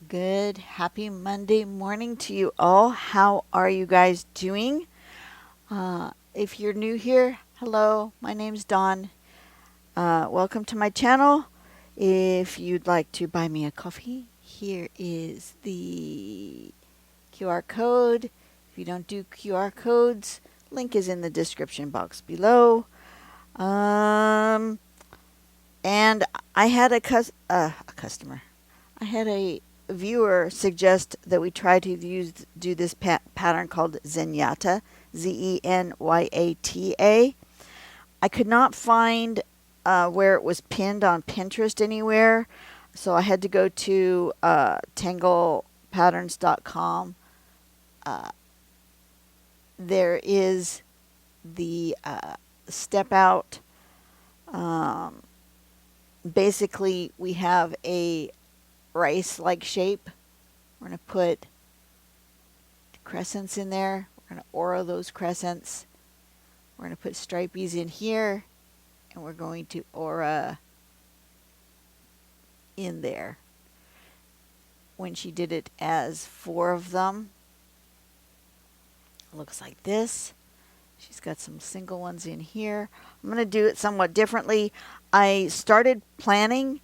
Good, happy Monday morning to you all. How are you guys doing? If you're new here, hello, my name's Dawn. Welcome to my channel. If you'd like to buy me a coffee, here is the QR code. If you don't do QR codes, link is in the description box below. And I had a customer. I had a viewer suggest that we try to do this pattern called Zenyata, Zenyata. I could not find where it was pinned on Pinterest anywhere, so I had to go to tanglepatterns.com. There is the step out. Basically, we have a rice-like shape. We're going to put crescents in there. We're going to aura those crescents. We're going to put stripies in here, and we're going to aura in there. When she did it as 4 of them, it looks like this. She's got some single ones in here. I'm going to do it somewhat differently. I started planning,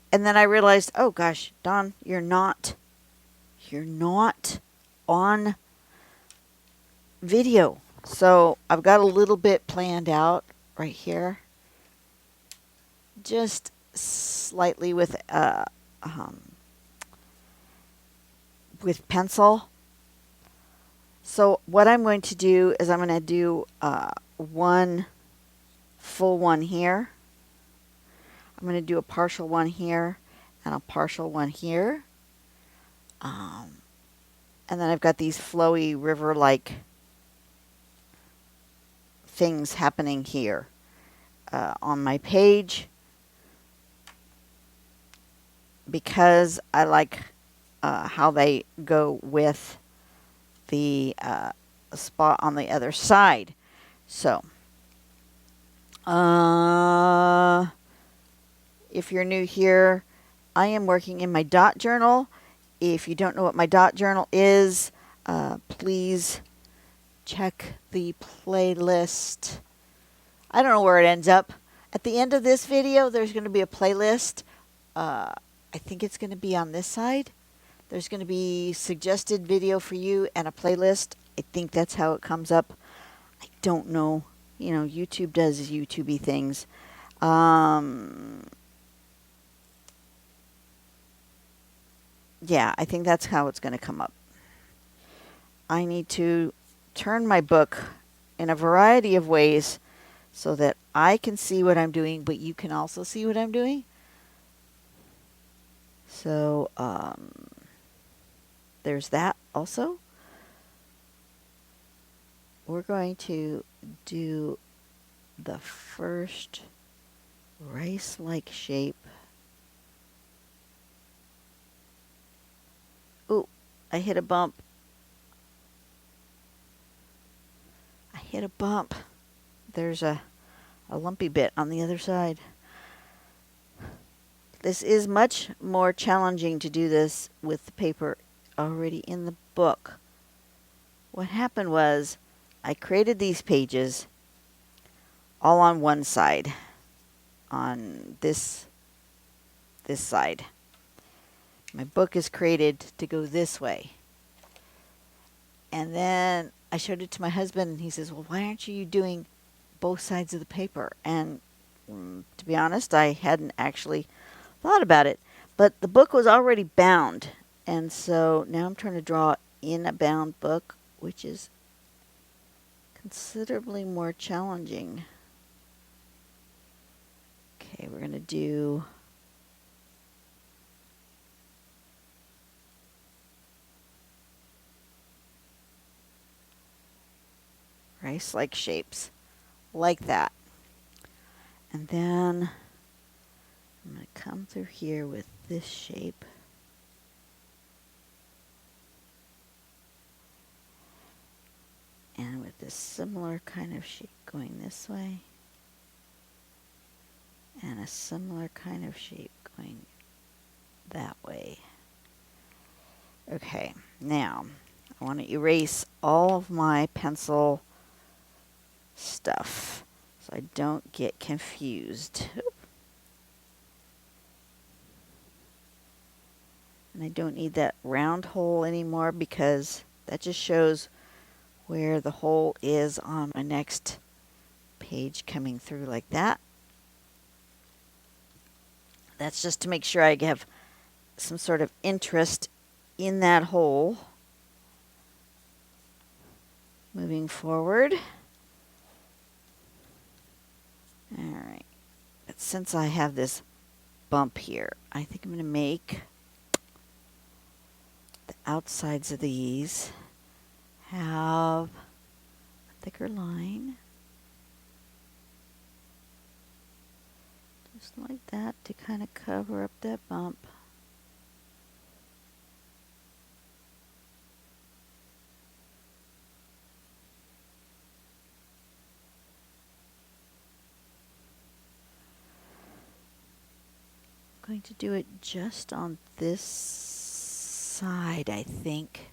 and then I realized, oh gosh, Dawn, you're not on video. So I've got a little bit planned out right here. Just slightly with pencil. So what I'm going to do is I'm going to do one full one here. I'm going to do a partial one here and a partial one here. And then I've got these flowy river-like things happening here on my page, because I like how they go with the spot on the other side. So if you're new here, I am working in my dot journal. If you don't know what my dot journal is, please check the playlist. I don't know where it ends up. At the end of this video, there's going to be a playlist. I think it's going to be on this side. There's going to be suggested video for you and a playlist. I think that's how it comes up. I don't know. You know, YouTube does YouTubey things. Yeah, I think that's how it's going to come up. I need to turn my book in a variety of ways so that I can see what I'm doing, but you can also see what I'm doing. So, there's that also. We're going to do the first rice-like shape. Ooh, I hit a bump. I hit a bump. There's a lumpy bit on the other side. This is much more challenging to do this with the paper already in the book. What happened was I created these pages all on one side, on this side. My book is created to go this way. And then I showed it to my husband, and he says, well, why aren't you doing both sides of the paper? And to be honest, I hadn't actually thought about it. But the book was already bound, and so now I'm trying to draw in a bound book, which is considerably more challenging. Okay, we're going to do rice-like shapes like that. And then I'm going to come through here with this shape. And with this similar kind of shape going this way. And a similar kind of shape going that way. Okay, now I want to erase all of my pencil stuff so I don't get confused. And I don't need that round hole anymore because that just shows where the hole is on my next page coming through like that. That's just to make sure I have some sort of interest in that hole moving forward. All right, but since I have this bump here, I think I'm going to make the outsides of these have a thicker line. Just like that to kind of cover up that bump. I'm going to do it just on this side, I think.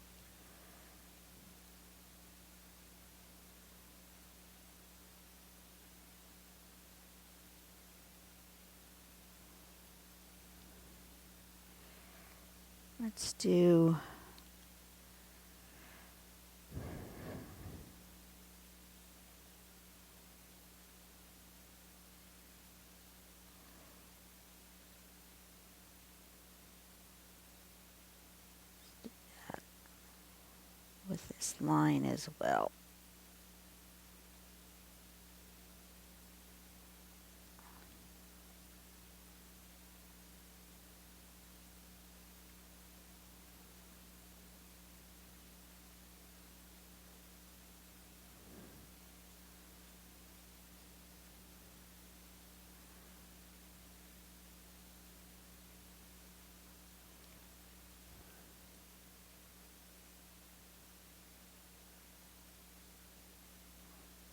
Let's do that with this line as well.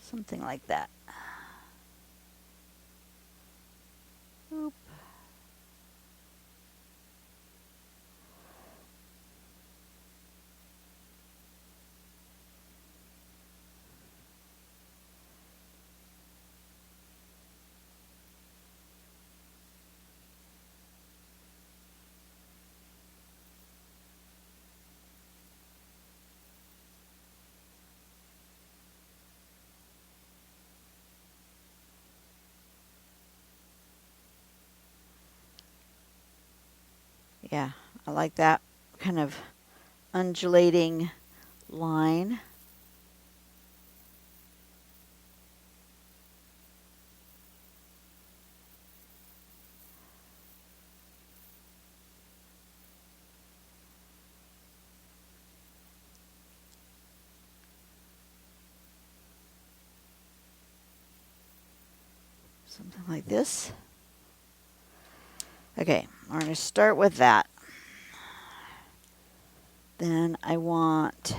Something like that. Oop. Yeah, I like that kind of undulating line. Something like this. Okay, we're going to start with that. Then I want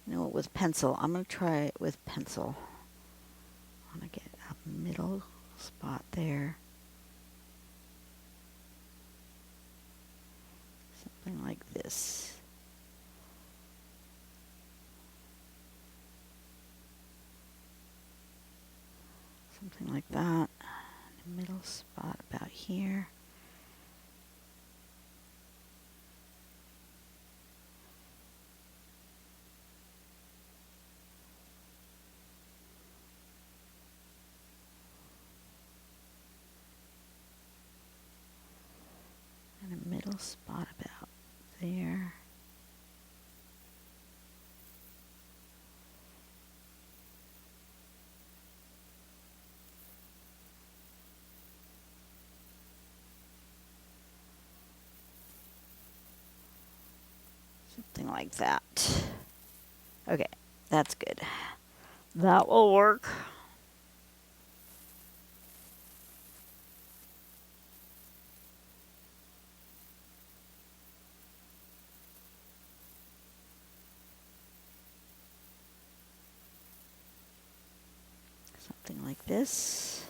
with pencil. I'm going to try it with pencil. I want to get a middle spot there. Something like this. Something like that. The middle spot about here. And a middle spot about there. Something like that. Okay, that's good. That will work. Something like this.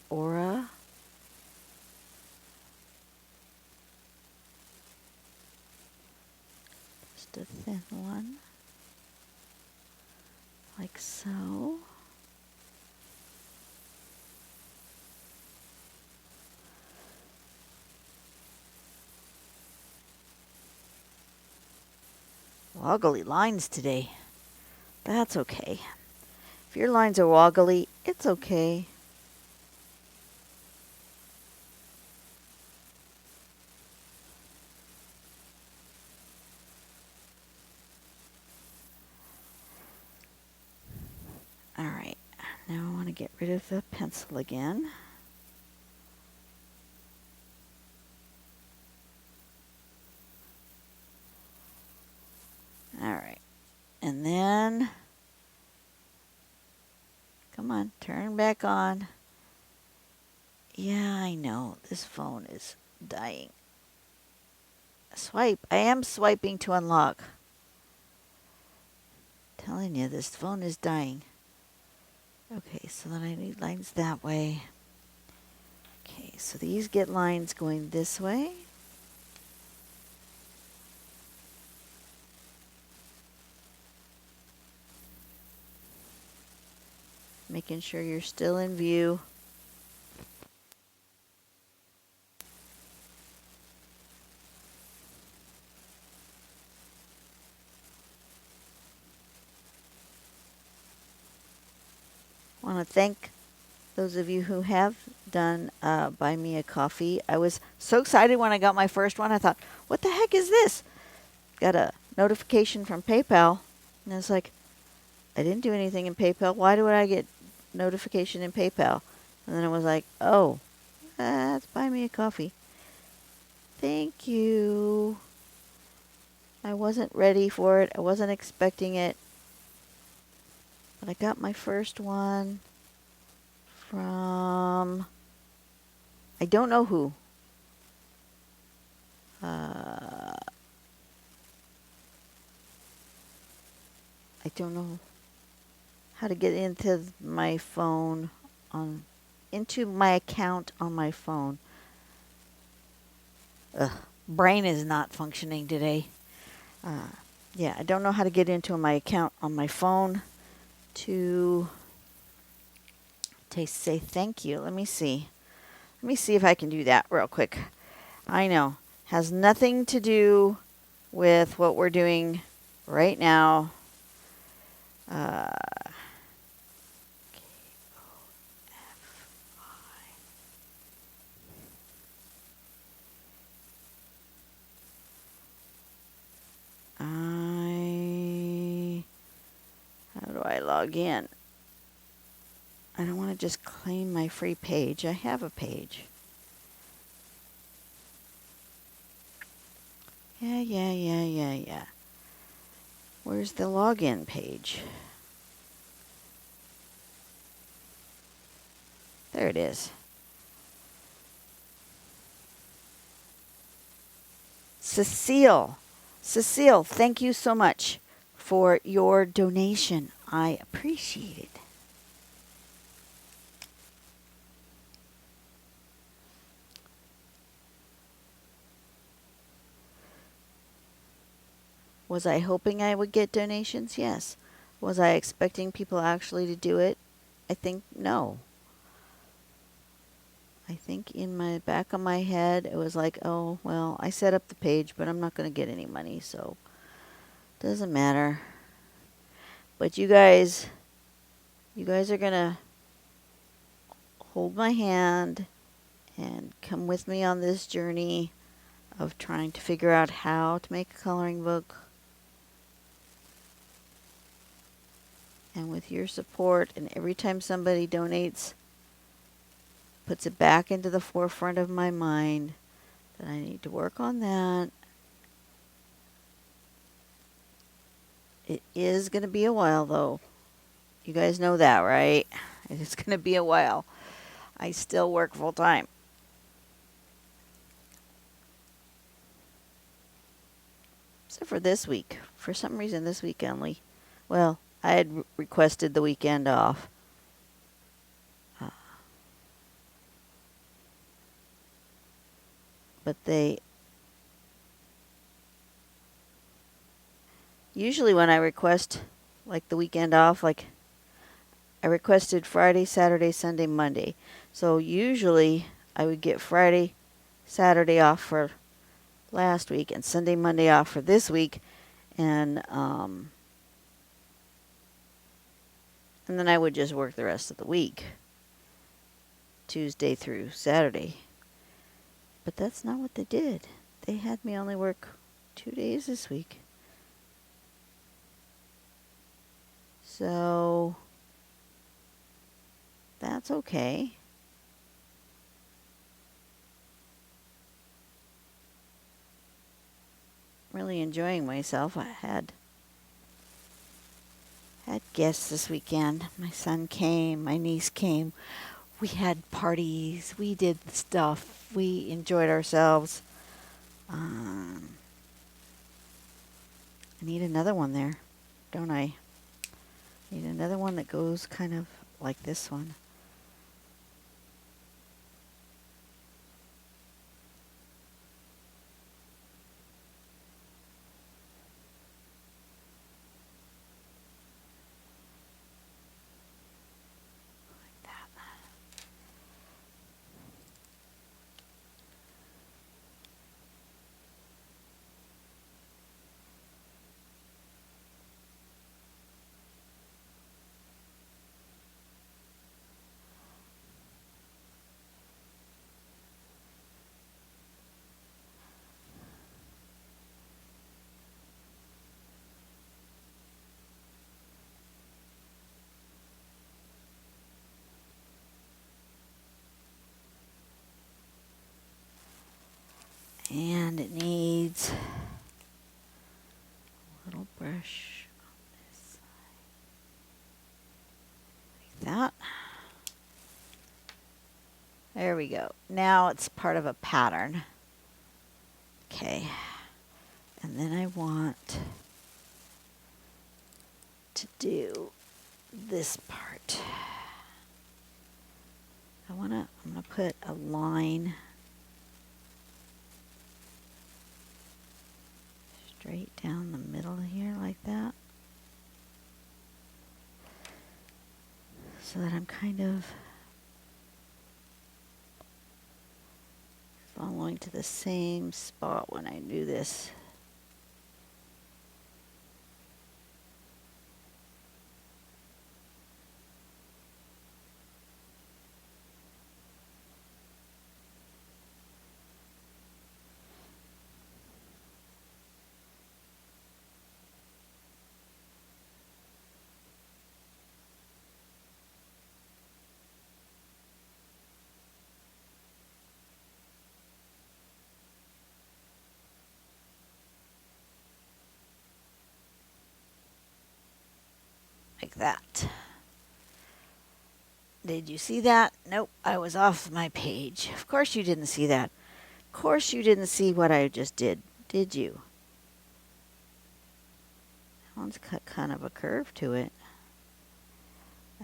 aura. Just a thin one, like so. Woggly lines today. That's okay. If your lines are woggly, it's okay. Alright, now I want to get rid of the pencil again. Alright, and then, come on, turn back on. Yeah, I know, this phone is dying. Swipe, I am swiping to unlock. Telling you, this phone is dying. Okay, so then I need lines that way. Okay, so these get lines going this way. Making sure you're still in view. I want to thank those of you who have done Buy Me a Coffee. I was so excited when I got my first one. I thought, what the heck is this? Got a notification from PayPal. And it's like, I didn't do anything in PayPal. Why do I get notification in PayPal? And then it was like, oh, that's Buy Me a Coffee. Thank you. I wasn't ready for it. I wasn't expecting it. But I got my first one from, I don't know who. I don't know how to get into my phone into my account on my phone. Ugh, brain is not functioning today. Yeah, I don't know how to get into my account on my phone to say thank you. Let me see. Let me see if I can do that real quick. I know. Has nothing to do with what we're doing right now. How do I log in? I don't want to just claim my free page. I have a page. Yeah. Where's the login page? There it is. Cecile, thank you so much for your donation. I appreciate it. Was I hoping I would get donations? Yes. Was I expecting people actually to do it? I think no. I think in my back of my head, it was like, oh, well, I set up the page, but I'm not going to get any money, so doesn't matter. But you guys are going to hold my hand and come with me on this journey of trying to figure out how to make a coloring book. And with your support, and every time somebody donates, puts it back into the forefront of my mind that I need to work on that. It is going to be a while, though. You guys know that, right? It's going to be a while. I still work full time. Except for this week. For some reason, this week only. Well, I had requested the weekend off. but they usually, when I request like the weekend off, like I requested Friday, Saturday, Sunday, Monday. So usually I would get Friday, Saturday off for last week and Sunday, Monday off for this week, and then I would just work the rest of the week, Tuesday through Saturday. But that's not what they did. They had me only work 2 days this week. So that's okay. Really enjoying myself. I had guests this weekend. My son came, my niece came. We had parties. We did stuff. We enjoyed ourselves. I need another one there, don't I? Need another one that goes kind of like this one. Like that. And it needs a little brush on this side. Like that. There we go. Now it's part of a pattern. Okay. And then I want to do this part. I'm gonna put a line straight down the middle here like that. So that I'm kind of following to the same spot when I do this. Like that. Did you see that? Nope, I was off my page. Of course you didn't see that. Of course you didn't see what I just did you? That one's got kind of a curve to it.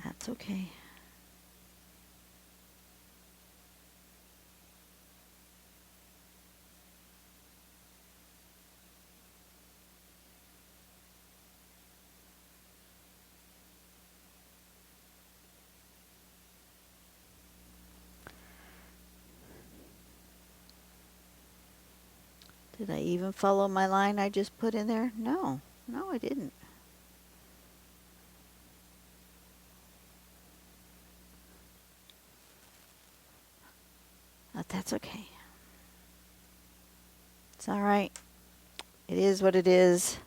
That's okay. Did I even follow my line I just put in there? No, I didn't. But that's okay. It's all right. It is what it is.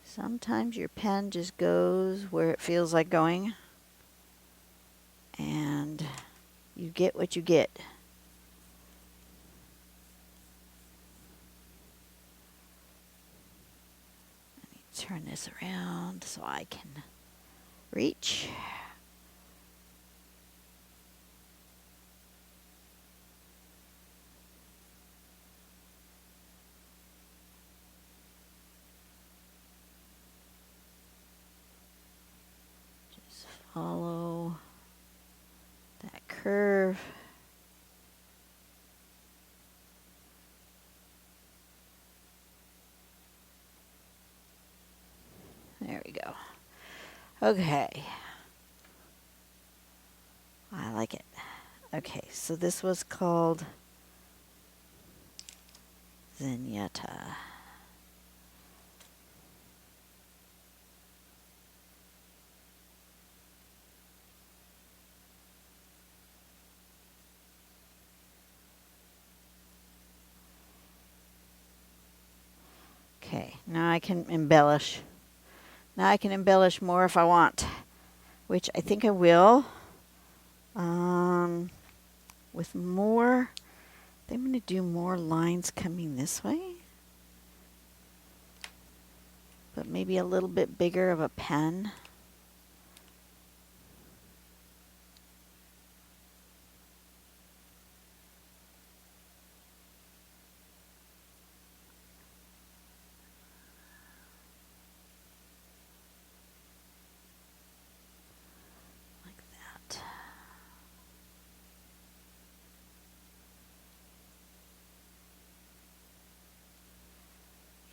Sometimes your pen just goes where it feels like going, and you get what you get. Let me turn this around so I can reach. follow that curve. There we go. Okay. I like it. Okay, so this was called Zenyata. Okay, now I can embellish. Now I can embellish more if I want, which I think I will. With more, I'm going to do more lines coming this way, but maybe a little bit bigger of a pen. Like that.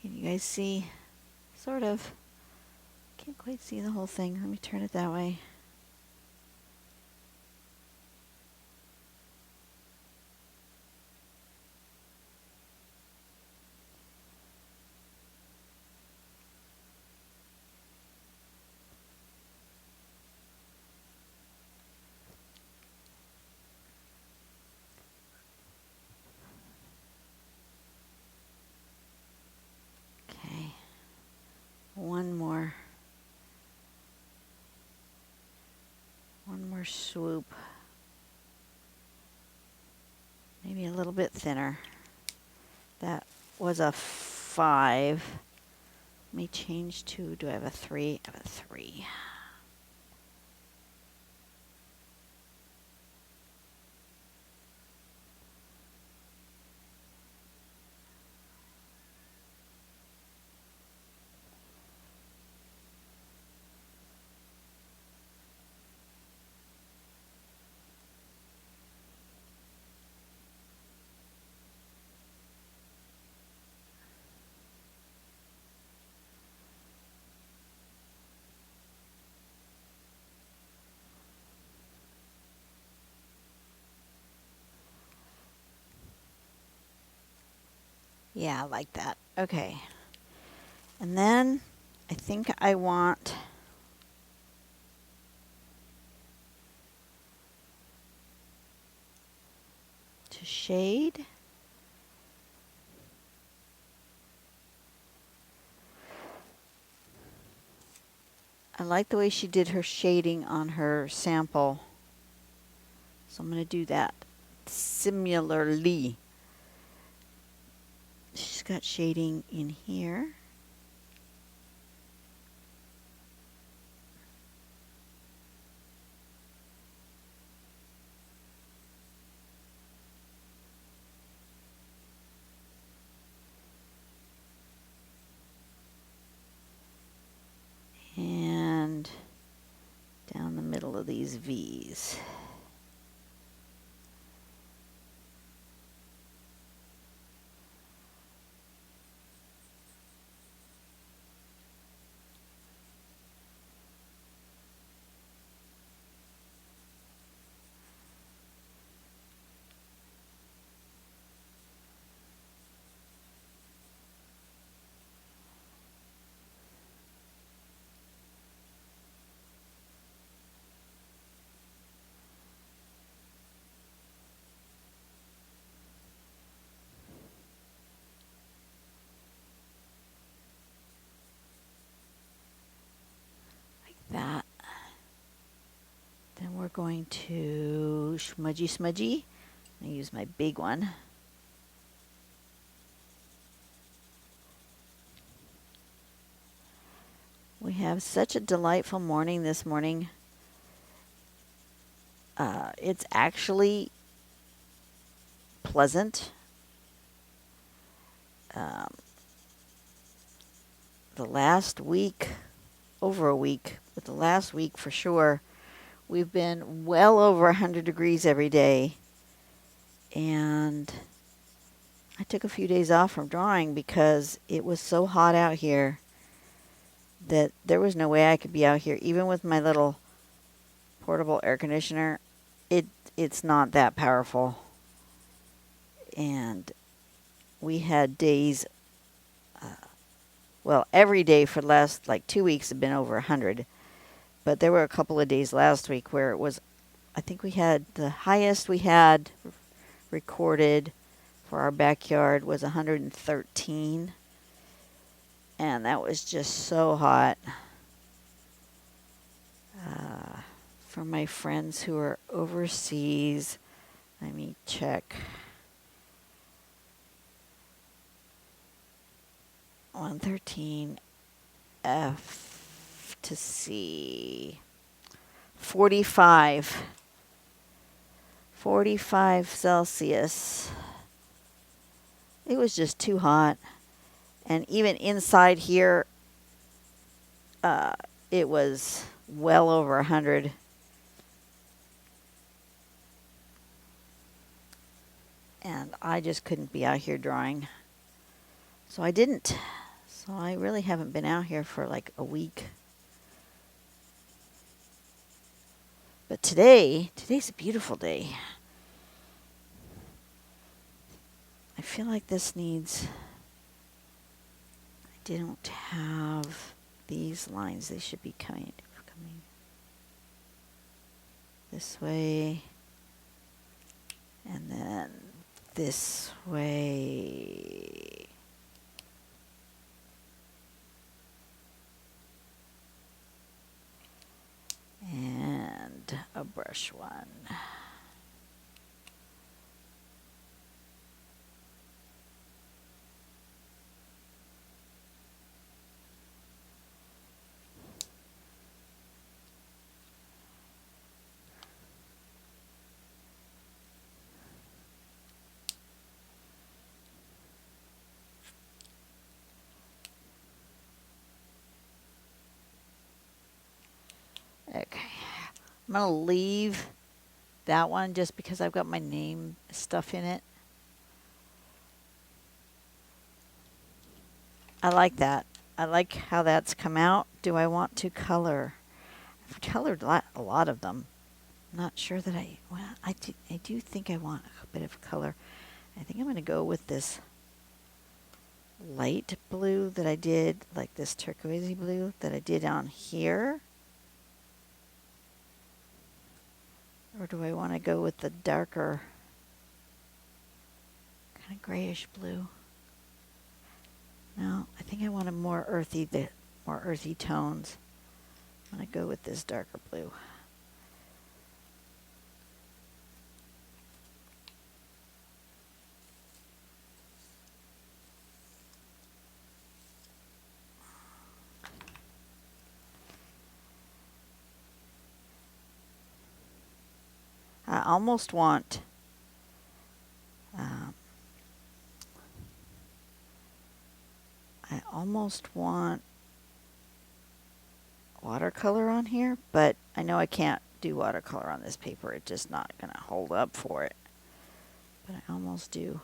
Can you guys see? Sort of. Can't quite see the whole thing. Let me turn it that way. Okay. One more swoop. Maybe a little bit thinner. That was a 5. Let me change to, do I have a 3? I have a 3. Yeah, I like that. Okay. And then I think I want to shade. I like the way she did her shading on her sample. So I'm going to do that similarly. She's got shading in here. And down the middle of these V's. That. Then we're going to smudgy. I use my big one. We have such a delightful morning this morning. It's actually pleasant. The last week, over a week, but the last week for sure, We've been well over 100 degrees every day. And I took a few days off from drawing because it was so hot out here that there was no way I could be out here. Even with my little portable air conditioner, it's not that powerful. And we had days, well, every day for the last like 2 weeks have been over 100. But there were a couple of days last week where it was, I think we had the highest we had recorded for our backyard was 113. And that was just so hot. For my friends who are overseas, let me check. 113 F to C. 45 Celsius. It was just too hot. And even inside here, it was well over 100. And I just couldn't be out here drawing. So I didn't. So I really haven't been out here for like a week. But today's a beautiful day. I feel like this needs, I didn't have these lines. They should be coming this way. And then this way. And a brush one. Okay, I'm going to leave that one just because I've got my name stuff in it. I like that. I like how that's come out. Do I want to color? I've colored a lot of them. I'm not sure that I do think I want a bit of color. I think I'm going to go with this light blue that I did, like this turquoisey blue that I did on here. Or do I want to go with the darker, kind of grayish blue? No, I think I want a more earthy tones. I'm going to go with this darker blue. I almost want watercolor on here, but I know I can't do watercolor on this paper. It's just not going to hold up for it. But I almost do.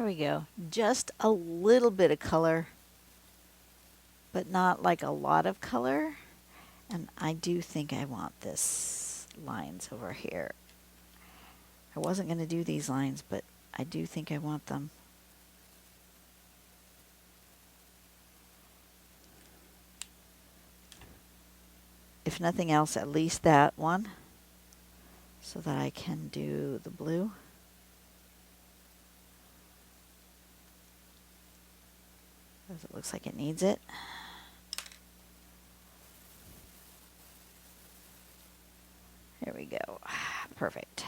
we go. Just a little bit of color, but not like a lot of color. And I do think I want this lines over here. I wasn't going to do these lines, but I do think I want them. If nothing else, at least that one, so that I can do the blue. Because it looks like it needs it. There we go. Perfect.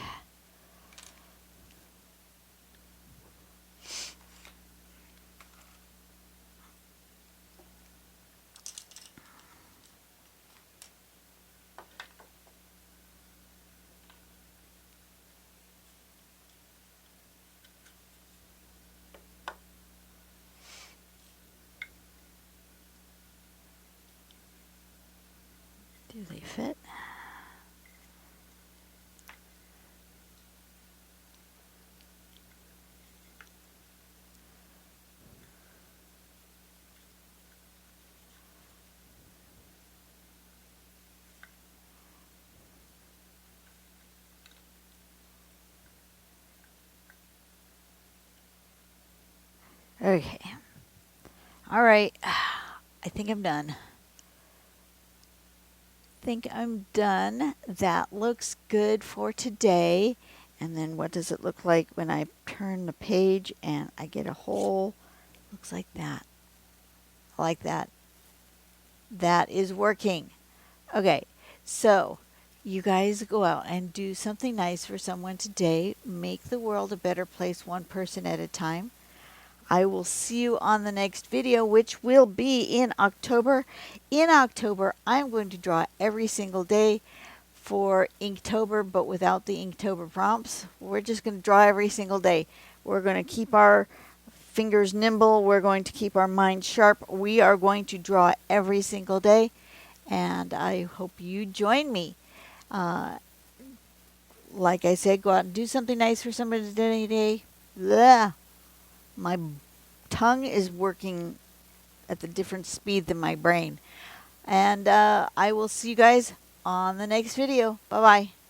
Do they fit? Okay. All right. I think I'm done. That looks good for today. And then what does it look like when I turn the page and I get a hole? Looks like that. I like that. That is working. Okay, so you guys go out and do something nice for someone today. Make the world a better place, one person at a time. I will see you on the next video, which will be in October. In October, I'm going to draw every single day for Inktober, but without the Inktober prompts. We're just going to draw every single day. We're going to keep our fingers nimble. We're going to keep our minds sharp. We are going to draw every single day, and I hope you join me. Like I said, go out and do something nice for somebody today. Blah. My tongue is working at the different speed than my brain. And I will see you guys on the next video. Bye-bye.